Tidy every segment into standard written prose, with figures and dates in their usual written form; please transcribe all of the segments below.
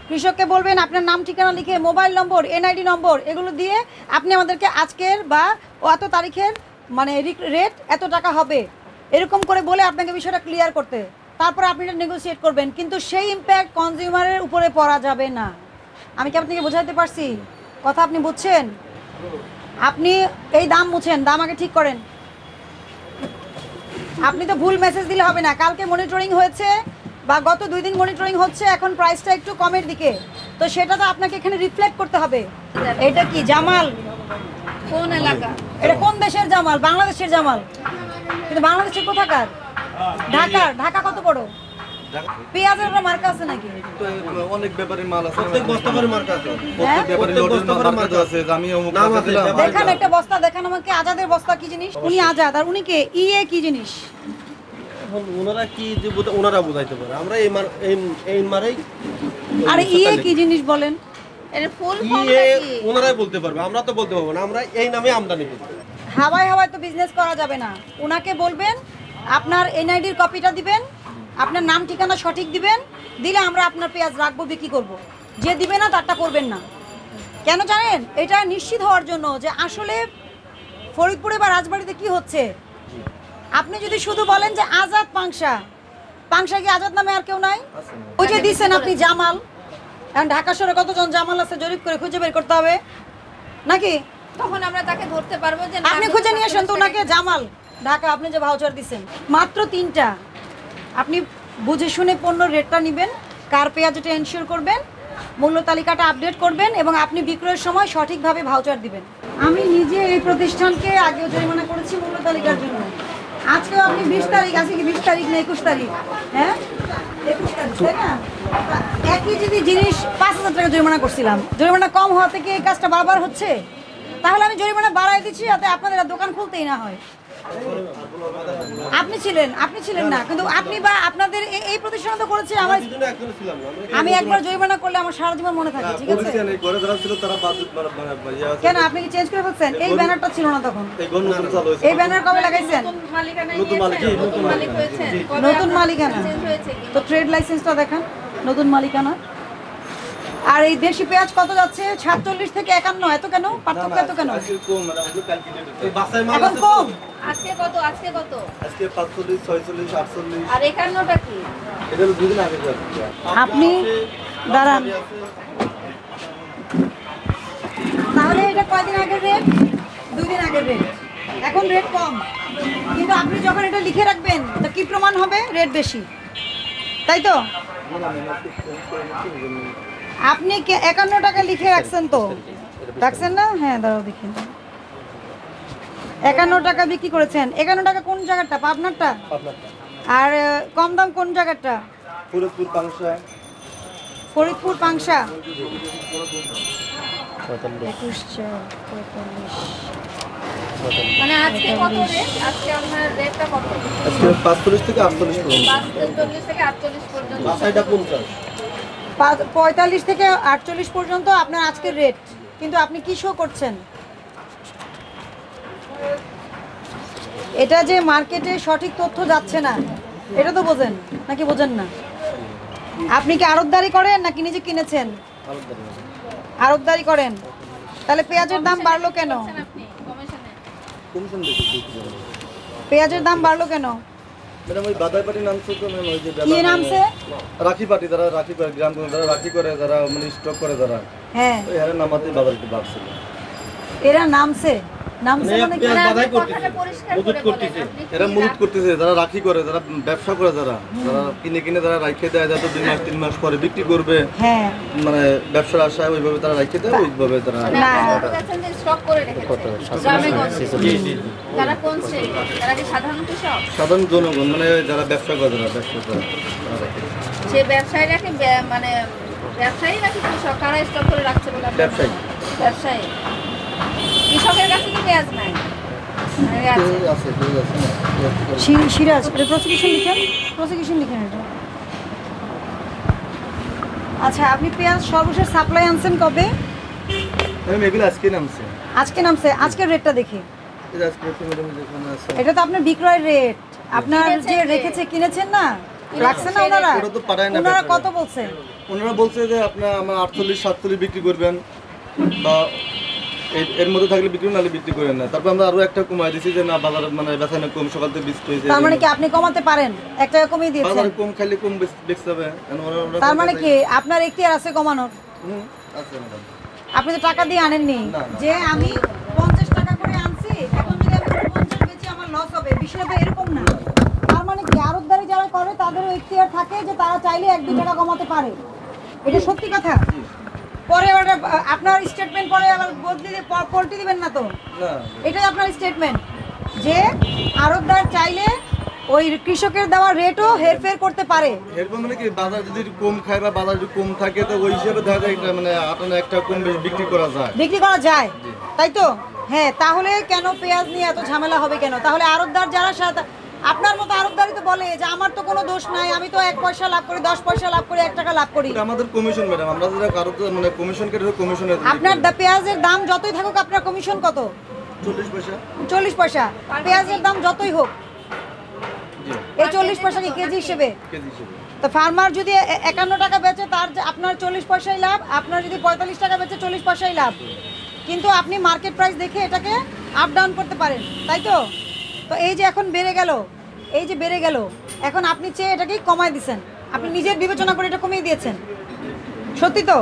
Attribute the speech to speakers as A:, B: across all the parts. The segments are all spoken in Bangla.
A: কৃষককে বলবেন আপনার নাম ঠিকানা লিখে মোবাইল নম্বর এনআইডি নম্বর এগুলো দিয়ে আপনি আমাদেরকে আজকের বা এত তারিখের মানে রেট এত টাকা হবে এরকম করে বলে আপনাকে বিষয়টা ক্লিয়ার করতে, তারপরে আপনি এটা নেগোসিয়েট করবেন, কিন্তু সেই ইম্প্যাক্ট কনজিউমারের উপরে পড়া যাবে না। আমি কি আপনাকে বোঝাতে পারছি? কথা আপনি বুঝছেন? আপনি এই দাম বুঝছেন, দাম আগে ঠিক করেন। আপনি তো ভুল মেসেজ দিলে হবে না। কালকে মনিটরিং হয়েছে বা গত 2 দিন মনিটরিং হচ্ছে, এখন প্রাইসটা একটু কমের দিকে, তো সেটা তো আপনাকে এখানে রিফ্লেক্ট করতে হবে। এটা কি জামাল?
B: কোন এলাকা?
A: এটা কোন দেশের জামাল? বাংলাদেশের জামাল। কিন্তু বাংলাদেশের কোথাকার? ঢাকার। ঢাকা কত বড়? পেঁয়াজের একটা মার্কা আছে নাকি?
C: অনেক ব্যাপারী মাল আছে, প্রত্যেক বস্তা করে মার্কা আছে, প্রত্যেক ব্যাপারী লটের মার্কা আছে। আমি অমুক টাকা দিলাম।
A: দেখান একটা বস্তা, দেখান আমাকে। আজাদের বস্তা কি জিনিস? উনি আজাদ, আর উনি কে? ইএ কি জিনিস?
C: এখন ওনারা কি যে ওনারা বুঝাইতে পারে, আমরা এই মারেই।
A: আরে ইএ কি জিনিস বলেন?
B: এর ফুল ফর্মটা কি?
C: ওনারাই বলতে পারবে, আমরা তো বলতে পারবো না। আমরা এই নামে আমদানি করি।
A: হাওয়ায় হাওয়ায় তো বিজনেস করা যাবে না। ওনাকে বলবেন আপনার এনআইডির কপিটা দিবেন, আপনার নাম ঠিকানা সঠিক দিবেন, দিলে আমরা আপনার পেঁয়াজ রাখবো, বিক্রি করব। যে দিবে না তারটা করবেন না। কেন জানেন? এটা নিশ্চিত হওয়ার জন্য যে আসলে ফরিদপুরে বা রাজবাড়িতে কি হচ্ছে। আপনি যদি শুধু বলেন যে আজাদ পাংশা, পাংশা কি আজাদ নামে আর কেউ নাই? ওই যে দিচ্ছেন আপনি জামাল, এখন ঢাকা শহরে কতজন জামাল আছে জরিপ করে খুঁজে বের করতে হবে নাকি?
B: তখন আমরা তাকে ধরতে পারবো যে
A: আপনি খুঁজে নিয়ে আসেন তো ওনাকে। জামাল ঢাকা, আপনি যে ভাউচার দিচ্ছেন মাত্র 3টা, আপনি বুঝে শুনে পণ্যের রেটটা নেবেন, কার পেঁয়াজ এটা এনশিওর করবেন, মূল্য তালিকাটা আপডেট করবেন এবং আপনি বিক্রয়ের সময় সঠিকভাবে ভাউচার দিবেন। আমি নিজে এই প্রতিষ্ঠানকে আগেও জরিমানা করেছি মূল্য তালিকার জন্য। আজকেও আপনি 20 তারিখ, আজকে কি 20 তারিখ না 21 তারিখ? হ্যাঁ 21 তারিখ, তাই না? একই যদি জিনিস 5,000 টাকা জরিমানা করছিলাম, জরিমানা কম হওয়া থেকে এই কাজটা বারবার হচ্ছে, তাহলে আমি জরিমানা বাড়াই দিচ্ছি যাতে আপনাদের আর দোকান খুলতেই না হয়। আপনি ছিলেন না, কিন্তু আপনি বা আপনাদের এই প্রতিষ্ঠান তো করেছে। আমার আমি একবার জরিমানা করলে আমার সারা জীবন মনে থাকে, ঠিক আছে? কেন আপনি কি চেঞ্জ করে ফেলছেন? এই ব্যানারটা ছিল না তখন। এই ব্যানার কবে লাগাইছেন? নতুন মালিকানা তো ট্রেড লাইসেন্সটা দেখান, নতুন মালিকানা। আর এই দেশি পেঁয়াজ কত যাচ্ছে? 47 থেকে 51। এত কেন পার্থক্য? এত কেন এখন কম?
B: আজকে কত? আজকে
C: 45, 46, 48।
B: আর 51টা কি?
C: এটা হলো 2 দিন আগে।
A: আপনি দাঁড়ান, তাহলে এটা কয়দিন আগের রেট? 2 দিন আগের রেট। এখন রেট কম, কিন্তু আপনি যখন এটা লিখে রাখবেন তো কি প্রমাণ হবে? রেট বেশি, তাই তো? আপনি 51 টাকা লিখে রাখছেন তো? রাখছেন না? হ্যাঁ দাঁড়াও দেখি। 51 টাকা বিক্রি করেছেন। 51 টাকা কোন জায়গাটা? পাবনারটা? আর কম দাম কোন জায়গাটা?
C: ফরিদপুর পাংশা।
A: ফরিদপুর পাংশা।
C: 45।
B: মানে আজকে কত রেট? আজকে আপনার রেটটা কত?
C: আজকে 45 থেকে 48 পর্যন্ত।
B: 45 থেকে 48 পর্যন্ত।
C: বাসাইটা 50।
A: 45 থেকে 48 পর্যন্ত আপনার আজকের রেট, কিন্তু আপনি কি শো করছেন? এটা যে মার্কেটে সঠিক তথ্য যাচ্ছে না, এটা তো বোঝেন নাকি বোঝেন না? আপনি কি আড়তদারি করেন নাকি নিজে কিনেছেন? আড়তদারি করেন। তাহলে পেঁয়াজের দাম বাড়লো কেন?
B: আপনি কমিশনে
C: কমিশন দেখি।
A: পেঁয়াজের দাম বাড়লো কেন?
C: ম্যাডাম ওই বাদাই পার্টি নামছে তো ম্যাম, ওই যে
A: কি নামছে?
C: রাখি পার্টি, যারা রাখি করে গ্রাম যারা রাখি করে, যারা মানে স্টক করে, যারা
A: হ্যাঁ
C: ওই হারে নামাতে বাজারটি বাড়ছিল।
A: এরা নামছে মানে কি?
C: বাধাই করতেছে, মজুত করতেছে, এরা মজুত করতেছে, যারা রাখি করে, যারা ব্যবসা করে, যারা কিনে যারা রাখে দেয়, যাতে 2 মাস 3 মাস পরে বিক্রি করবে,
A: হ্যাঁ
C: মানে ব্যবসার আশায় ওইভাবে তারা রাখে দেয়, ওইভাবে তারা
B: স্টক করে রেখেছে গ্রামে গঞ্জে। তারা কোন শ্রেণী? তারা কি সাধারণ কৃষক?
C: সাধারণ জনগণ, মানে যারা ব্যবসা করে, যারা ব্যবসা করে তারা রাখে।
B: সে ব্যবসায়ীরা কি মানে ব্যবসায়ী নাকি কৃষক? কারা স্টক করে রাখছে বলে আপনার
C: ব্যবসায়ী।
B: ব্যবসায়ী। কৃষকের কাছে কি পেঁয়াজ নাই?
C: আছে।
A: সিরাজ, এটা প্রসিকিউশন লিখেন এটা। আচ্ছা, আপনি পেঁয়াজ সর্বশেষ সাপ্লাই আনছেন কবে?
C: ম্যাম এগুলো আজকে নামছে।
A: আজকে নামছে। আজকের রেটটা দেখি।
C: এটা আজকে ম্যাডাম যেখানে আছে,
A: এটা তো আপনার বিক্রয়ের রেট, আপনার যে রেখেছে, কিনেছেন না, রাখছেন না ওনারা?
C: ওটা তো পাঠায় না।
A: ওনারা কত বলছে?
C: ওনারা বলছে যে আপনার আমার 48-47 বিক্রি করবেন বা এর মধ্যে থাকলে বিক্রি নাহলে বিক্রি করেন না। তারপর আমরা আরো একটা কমাই দিছি যে না বাজারে মানে বেচানো কম, সকাল থেকে 20 হয়েছে।
A: তার মানে কি আপনি কমাতে পারেন? 1 টাকা কমিয়ে দিয়েছেন।
C: বাজারে কম খাইলে কম বেচতে হবে।
A: তার মানে কি আপনার এখতিয়ার আছে কমানোর?
C: আছে ম্যাডাম।
A: আপনি তো টাকা দিয়ে আনেননি
C: না।
A: যে আমি 50 টাকা করে আনছি, এখন যদি আমি 50 বেচি আমার লস হবে, বিষয়টা তো এরকম না। তার মানে কি আড়তদারি যারা করে তাদেরও এখতিয়ার থাকে যে তারা চাইলে 1-2 টাকা কমাতে পারে। এটা সত্যি কথা। পরে ওটা আপনার স্টেটমেন্ট পরে আবার বদলে দিয়ে পল্টি দিবেন না তো।
C: না,
A: এটাই আপনার স্টেটমেন্ট যে আড়তদার চাইলে ওই কৃষকের দেওয়া রেটও হেরফের করতে পারে।
C: এরপর মানে কি বাজার যদি কম খায় বা বাজার যদি কম থাকে তো ওই হিসাবে দেখা যায় একটা মানে আপনার একটা কম বেশি বিক্রি করা যায়।
A: বিক্রি করা যায়, তাই তো? হ্যাঁ, তাহলে কেন পেঁয়াজ নিয়ে এত ঝামেলা হবে কেন? তাহলে আড়তদার যারা আপনার মতো আড়তদারই তো বলে যে আমার তো কোনো দোষ নাই, আমি তো 1 পয়সা লাভ করি, 10 পয়সা লাভ করি, 1 টাকা লাভ করি।
C: এটা আমাদের কমিশন ম্যাডাম, আমরা যারা কারো মানে কমিশন কেটে কমিশনে
A: আপনার পেঁয়াজের দাম যতই থাকুক আপনার কমিশন কত?
C: 40 পয়সা।
A: 40 পয়সা। পেঁয়াজের দাম যতই হোক
C: জি,
A: এই 40 পয়সা কি কেজি হিসেবে?
C: কেজি হিসেবে।
A: তো ফার্মার যদি 51 টাকা বেচে তার আপনার 40 পয়সাই লাভ, আপনার যদি 45 টাকা বেচে 40 পয়সাই লাভ। কিন্তু আপনি মার্কেট প্রাইস দেখে এটাকে আপ ডাউন করতে পারেন, তাই তো? তো এই যে এখন বেড়ে গেল, এই যে বেড়ে গেল, এখন আপনি চেয়ে এটাকে কমায় দিচ্ছেন, আপনি নিজের বিবেচনা করে এটা কমিয়ে দিয়েছেন, সত্যি তো?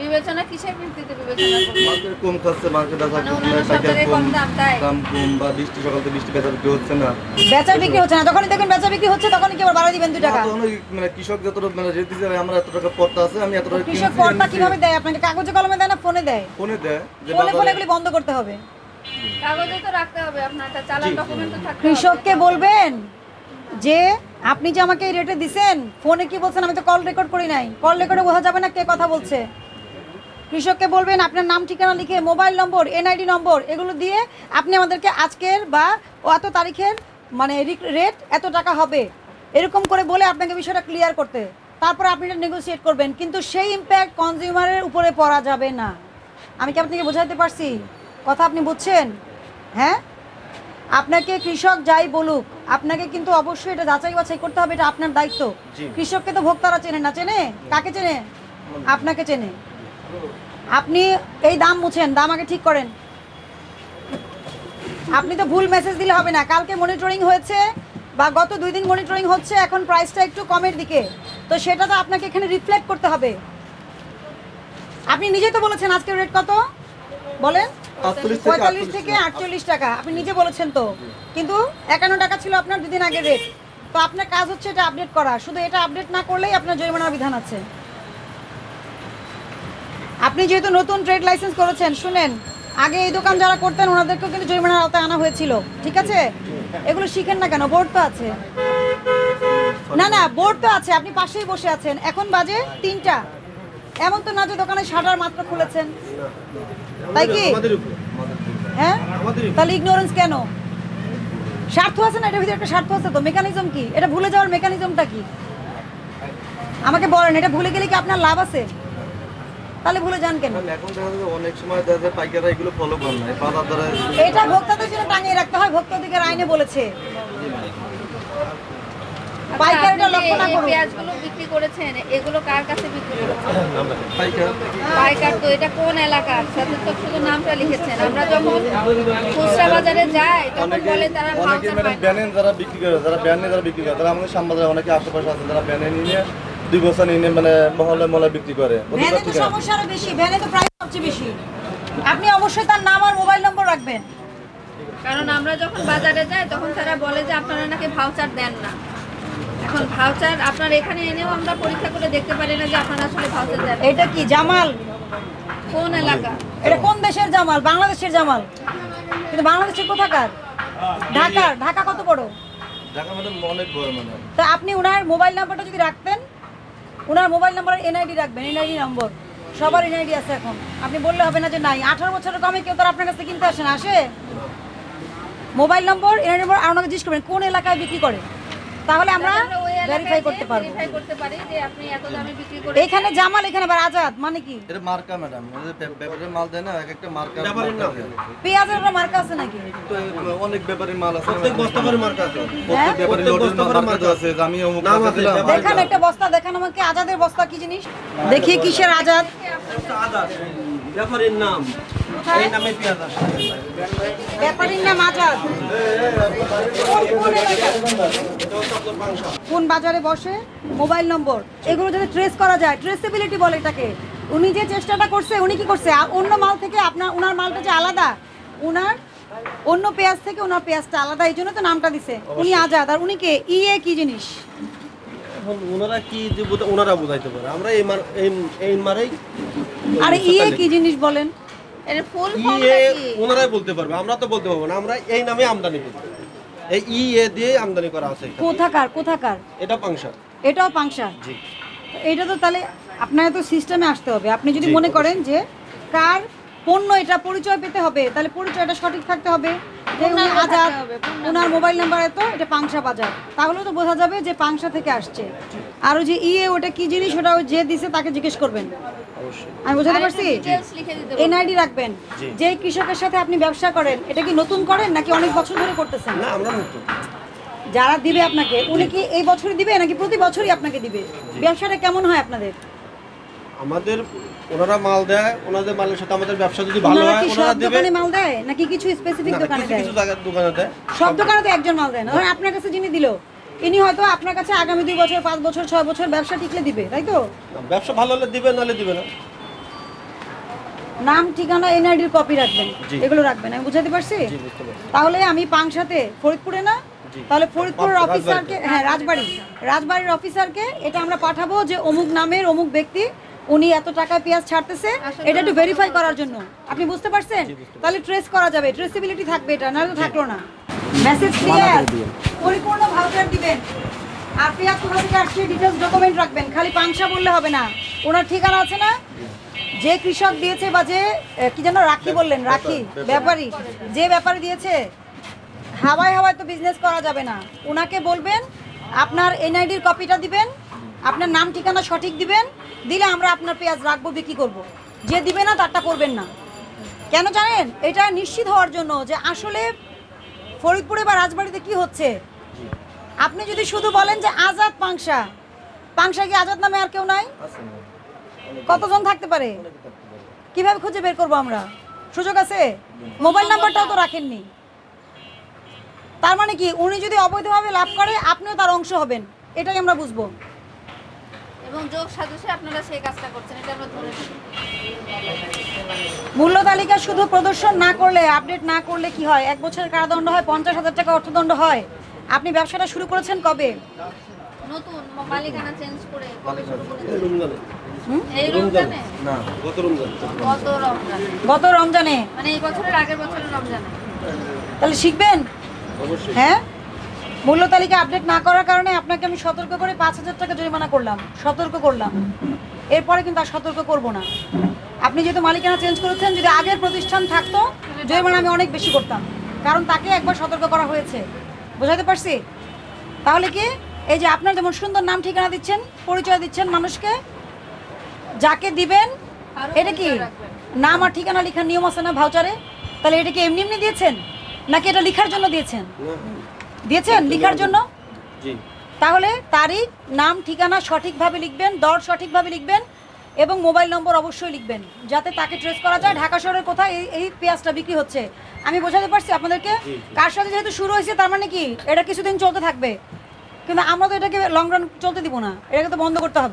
B: বিবেচনা কিসের ভিত্তিতে বিবেচনা করবেন?
C: মার্কেট কম খাচ্ছে, মার্কেট আছে
B: মানে অন্যান্য সব জায়গায় কম দাম, তাই?
C: দাম কম বা বৃষ্টি সকাল থেকে বৃষ্টি বেচা বিক্রি হচ্ছে না।
A: বেচা বিক্রি হচ্ছে না, যখনই দেখবেন বেচা বিক্রি হচ্ছে তখনই কি আবার বাড়াই দিবেন 2 টাকা?
C: তখন ওই মানে কৃষক যত মানে রেট দিতে হবে আমরা এত টাকা পড়তা আছে, আমি এত টাকা
A: কৃষক পড়তা কিভাবে দেয় আপনাকে? কাগজে কলমে দেয় না ফোনে দেয়?
C: ফোনে দেয় যে
A: ফোনে
C: বাজারে
A: এগুলি বন্ধ করতে হবে।
B: কাগজে তো রাখতে হবে, আপনার একটা চালান ডকুমেন্ট তো থাকতে হবে।
A: কৃষককে বলবেন যে আপনি যে আমাকে এই রেটে দিছেন, ফোনে কি বলছেন আমি তো কল রেকর্ড করি নাই, কল রেকর্ডে বোঝা যাবে না কে কথা বলছে। কৃষককে বলবেন আপনার নাম ঠিকানা লিখে মোবাইল নম্বর এনআইডি নম্বর এগুলো দিয়ে আপনি আমাদেরকে আজকের বা এত তারিখের মানে রেট এত টাকা হবে এরকম করে বলে আপনাকে বিষয়টা ক্লিয়ার করতে, তারপর আপনি এটা নেগোসিয়েট করবেন। কিন্তু সেই ইম্প্যাক্ট কনজিউমারের উপরে পড়া যাবে না। আমি কি আপনাকে বোঝাতে পারছি? কথা আপনি বুঝছেন? হ্যাঁ, আপনাকে কৃষক যাই বলুক আপনাকে কিন্তু অবশ্যই এটা যাচাই বাছাই করতে হবে, এটা আপনার দায়িত্ব। কৃষককে তো ভোক্তারা চেনে না, চেনে কাকে চেনে? আপনাকে চেনে। আপনি এই দাম মুছেন, দাম আগে ঠিক করেন। আপনি তো ভুল মেসেজ দিলে হবে না। কালকে মনিটরিং হয়েছে বা গত 2 দিন মনিটরিং হচ্ছে, এখন প্রাইসটা একটু কমের দিকে, তো সেটা তো আপনাকে এখানে রিফ্লেক্ট করতে হবে। আপনি নিজেই তো বলেছেন আজকের রেট কত বলেন? 45 থেকে 48 টাকা আপনি নিজে বলেছেন তো, কিন্তু 51 টাকা ছিল আপনার 2 দিন আগের রেট। তো আপনার কাজ হচ্ছে এটা আপডেট করা, শুধু এটা আপডেট না করলেই আপনার জরিমানার বিধান আছে। আপনি যেহেতু নতুন ট্রেড লাইসেন্স করেছেন, শুনেন, আগে এই দোকান যারা করতেন ওনাদেরকেও কিন্তু জরিমানার আওতায় আনা হয়েছিল, ঠিক আছে? এগুলো শিখেন না কেন? বোর্ড তো আছে। না না, বোর্ড তো আছে, আপনি পাশেই বসে আছেন। এখন বাজে 3টা, এমন তো না যে দোকানে শাটার মাত্র খুলেছেন, তাই কি? হ্যাঁ, তাহলে ইগনোরেন্স কেন? স্বার্থ আছে না, এটার ভিতরে একটা স্বার্থ আছে তো। মেকানিজম কি? এটা ভুলে যাওয়ার মেকানিজমটা কি আমাকে বলেন। এটা ভুলে গেলে কি আপনার লাভ আছে? তাহলে ভুলে যান কেন?
C: এখন দেখা যায় অনেক সময় দেখা যায় পাইকাররা এগুলো ফলো করে না, বাজার দ্বারা
A: এটা ভোক্তাদের জন্য টাঙিয়ে রাখতে হয়, ভোক্তা অধিকার আইনে বলেছে। পাইকারটা লক্ষ্য না করুন।
B: পেঁয়াজগুলো বিক্রি করেছেন, এগুলো কার কাছে বিক্রি করেছেন?
C: পাইকার
B: পাইকার। তো এটা কোন এলাকার? সাথে তো শুধু নামটা লিখেছেন। আমরা যখন খুচরা বাজারে যাই তখন বলে তারা
C: অনেকে
B: ভাউচার
C: ম্যাডাম
B: পায় না।
C: ব্যানে যারা বিক্রি করে, যারা ব্যানে যারা বিক্রি করে, তারা আমাদের শ্যামবাজারে অনেকে আশেপাশে আছে যারা ব্যানে নিয়ে 2 বছর নিয়ে মানে মহলে মহলে বিক্রি করে।
A: ভ্যানে তো সমস্যা আরো বেশি, ভ্যানে তো প্রাইস সবচেয়ে বেশি। আপনি অবশ্যই তার নাম আর মোবাইল নম্বর রাখবেন।
B: কারণ আমরা যখন বাজারে যাই তখন তারা বলে যে আপনারা নাকি ভাউচার দেন না। এখন ভাউচার আপনার এখানে এনেও আমরা পরীক্ষা করে দেখতে পারি না যে আপনারা আসলে ভাউচার দেন।
A: এটা কি জামাল?
B: কোন এলাকা?
A: এটা কোন দেশের জামাল? বাংলাদেশের জামাল। কিন্তু বাংলাদেশের কোথাকার? ঢাকার। ঢাকা কত বড়?
C: ঢাকা ম্যাডাম অনেক বড় মানে।
A: তা আপনি ওনার মোবাইল নাম্বারটা যদি রাখতেন, ওনার মোবাইল নাম্বার এনআইডি রাখবেন, এনআইডি নম্বর। সবার এনআইডি আছে এখন, আপনি বললে হবে না যে নাই। 18 বছরের কমে কেউ তো আপনার কাছে কিনতে আসে না, আসে? মোবাইল নম্বর এনআইডি নম্বর আর ওনাকে জিজ্ঞেস করবেন কোন এলাকায় বিক্রি করে, তাহলে আমরা
B: ওই
A: ভেরিফাই করতে পারবো।
B: ভেরিফাই করতে পারি যে আপনি এত দামে বিক্রি করে
A: এখানে জামাল, এখানে আবার আজাদ, মানে কি?
C: এটা মার্কা ম্যাডাম, ব্যাপারের মাল দেয় না, এক একটা মার্কা।
A: পেঁয়াজের একটা মার্কা আছে নাকি?
C: তো অনেক ব্যাপারের মাল আছে,
D: প্রত্যেক বস্তা করে মার্কা আছে।
C: প্রত্যেক ব্যাপারের লোডের মার্কা তো আছে, আমি অমুক টাকা দিলাম।
A: দেখান একটা বস্তা, দেখান আমাকে আজাদের বস্তা কি জিনিস দেখি, কিসের আজাদ?
D: আদার ব্যাপারীর নাম, এই নামে পেঁয়াজ আসে।
A: ব্যাপারীর নাম আজাদ। কোন বাজারে বসে, মোবাইল নম্বর, এগুলো যদি ট্রেস করা যায়, ট্রেসেবিলিটি বলে এটাকে। উনি যে চেষ্টাটা করছে, উনি কি করছে, অন্য মাল থেকে ওনার মালটা যে আলাদা, উনার অন্য পেঁয়াজ থেকে ওনার পেঁয়াজটা আলাদা, এই জন্য তো নামটা দিছে। উনি আজাদ। আর উনি কে? ইয়ে কি জিনিস?
D: এখন ওনারা কি যে ওনারা বোঝাইতে পারে, আমরা এই মারেই।
A: আরে ইয়ে কি জিনিস বলেন?
B: এর ফুল
D: ইয়ে ওনারাই বলতে পারবে, আমরা তো বলতে পারবো না। আমরা এই নামে আমদানি করি, এই ইয়ে দিয়ে আমদানি করা আছে।
A: কোথাকার? কোথাকার?
D: এটা পাংশা।
A: এটাও পাংশা।
D: জি।
A: এটা তো তাহলে আপনার তো সিস্টেমে আসতে হবে। আপনি যদি মনে করেন যে কার পণ্য এটা পরিচয় পেতে হবে, তাহলে পরিচয়টা সঠিক থাকতে হবে, যে উনি আজাদ, ওনার মোবাইল নাম্বার এত, এটা পাংশা বাজার, তাহলে তো বোঝা যাবে যে পাংশা থেকে আসছে। আর ওই যে ইয়ে ওটা কি জিনিস, ওটা ওই যে দিছে তাকে জিজ্ঞেস করবেন।
D: অবশ্যই।
A: আমি বোঝাতে পারছি?
B: ডিটেইলস লিখে দিতে
A: এনআইডি রাখবেন। যে কৃষকের সাথে আপনি ব্যবসা করেন, এটা কি নতুন করেন নাকি অনেক বছর ধরে করতেছেন?
D: না, আমরা নতুন।
A: যারা দিবে আপনাকে, উনি কি এই বছরই দিবে নাকি প্রতি বছরই আপনাকে দিবে? ব্যবসাটা কেমন হয় আপনাদের?
D: আমাদের ওনারা মাল দেয়, ওনাদের মালের সাথে আমাদের ব্যবসা যদি ভালো
A: ওনারা
D: হয়
A: কি
D: ওনারা
A: সব
D: দেবে।
A: দোকানে মাল দেয় নাকি কিছু স্পেসিফিক
D: না,
A: দোকানে
D: কিছু
A: দেয়?
D: কিছু জায়গার দোকানে দেয়।
A: সব দোকানে তো একজন মাল দেয় না। ধরেন আপনার কাছে যিনি দিল, ইনি হয়তো আপনার কাছে আগামী 2 বছর, 5 বছর, 6 বছর ব্যবসা টিকলে দিবে, তাই তো?
D: না, ব্যবসা ভালো হলে দিবে, নাহলে দিবে না।
A: নাম, ঠিকানা, এনআইডির কপি রাখবেন,
D: জি।
A: এগুলো রাখবেন। আমি বুঝাতে পারছি?
D: জি, বুঝতে পারছি।
A: তাহলে আমি পাংশাতে, ফরিদপুরে না,
D: জি।
A: তাহলে ফরিদপুরের
D: রাজবাড়িতে।
A: অফিসারকে, হ্যাঁ রাজবাড়ির অফিসারকে এটা আমরা পাঠাবো যে অমুক নামের অমুক ব্যক্তি, উনি এত টাকায় পেঁয়াজ ছাড়তেছে, এটা একটু ভেরিফাই করার জন্য। আপনি বুঝতে পারছেন? তাহলে ট্রেস করা যাবে, ট্রেসিবিলিটি থাকবে, এটা না তো থাকলো না। মেসেজ ক্লিয়ার, পরিপূর্ণ ভাউচার দিবেন। আর পেঁয়াজ কোথা থেকে আসছে ডিটেলস ডকুমেন্ট রাখবেন, খালি পাংশা বললে হবে না। ওনার ঠিকানা আছে না, যে কৃষক দিয়েছে বা যে কি যেন রাখি বললেন, রাখি ব্যাপারী, যে ব্যাপারী দিয়েছে, হাওয়ায় হাওয়ায় তো বিজনেস করা যাবে না। ওনাকে বলবেন আপনার এনআইডির কপিটা দিবেন, আপনার নাম ঠিকানা সঠিক দিবেন, দিলে আমরা আপনার পেঁয়াজ রাখবো, বিক্রি করব। যে দিবে না তারটা করবেন না। কেন জানেন? এটা নিশ্চিত হওয়ার জন্য যে আসলে ফরিদপুরে বা রাজবাড়িতে কি হচ্ছে। আপনি যদি শুধু বলেন যে আজাদ পাংশা, পাংশা কি আজাদ নামে আর কেউ নাই? কতজন থাকতে পারে? কিভাবে খুঁজে বের করবো আমরা? সুযোগ আছে? মোবাইল নাম্বারটাও তো রাখেননি। তার মানে কি, উনি যদি অবৈধভাবে লাভ করে, আপনিও তার অংশ হবেন, এটাই আমরা বুঝবো।
B: এবং যোগ সাজসে আপনারা সেই কাজটা করছেন, এটা আমরা ধরে নিই।
A: মূল্য তালিকা শুধু প্রদর্শন না করলে, আপডেট না করলে কি হয়? 1 বছরের কারাদণ্ড হয়, 50,000 টাকা অর্থদণ্ড হয়। আপনি ব্যবসাটা শুরু করেছেন কবে?
B: নতুন মালিকানা চেঞ্জ করে কবে শুরু করেছেন?
D: রমজানে।
B: এই রমজানে?
C: না,
D: গত রমজানে।
B: গত রমজানে,
A: গত রমজানে।
B: মানে এই বছরের আগের বছরের রমজানে।
A: তাহলে শিখবেন।
D: অবশ্যই।
A: হ্যাঁ, মূল্য তালিকা আপডেট না করার কারণে আপনাকে আমি সতর্ক করে 5,000 টাকা জরিমানা করলাম, সতর্ক করলাম। এরপরে কিন্তু আর সতর্ক করব না। আপনি যেহেতু মালিকানা চেঞ্জ করেছেন, যদি আগের প্রতিষ্ঠান থাকতো, জরিমানা আমি অনেক বেশি করতাম, কারণ তাকে একবার সতর্ক করা হয়েছে। বোঝাতে পারছি? তাহলে কি, এই যে আপনার যেমন সুন্দর নাম ঠিকানা দিচ্ছেন, পরিচয় দিচ্ছেন মানুষকে, যাকে দিবেন,
B: আরো
A: এটা কি
B: পরিচয় রাখবেন।
A: নাম আর ঠিকানা লেখার নিয়ম আছে না ভাউচারে? তাহলে এটা কি এমনি এমনি দিয়েছেন নাকি এটা লেখার জন্য দিয়েছেন? দিয়েছেন লেখার জন্য।
D: জি।
A: তাহলে তারিখ, নাম, ঠিকানা সঠিকভাবে লিখবেন, দর সঠিকভাবে লিখবেন, এবং মোবাইল নম্বর অবশ্যই লিখবেন, যাতে তাকে ট্রেস করা যায় ঢাকা শহরের কোথায় এই পেঁয়াজটা বিক্রি হচ্ছে। আমি বোঝাতে পারছি আপনাদেরকে? কার সাথে যেহেতু শুরু হয়েছে, তার মানে কি এটা কিছুদিন চলতে থাকবে, কিন্তু আমরা তো এটাকে লং রান চলতে দিব না, এটাকে তো বন্ধ করতে হবে।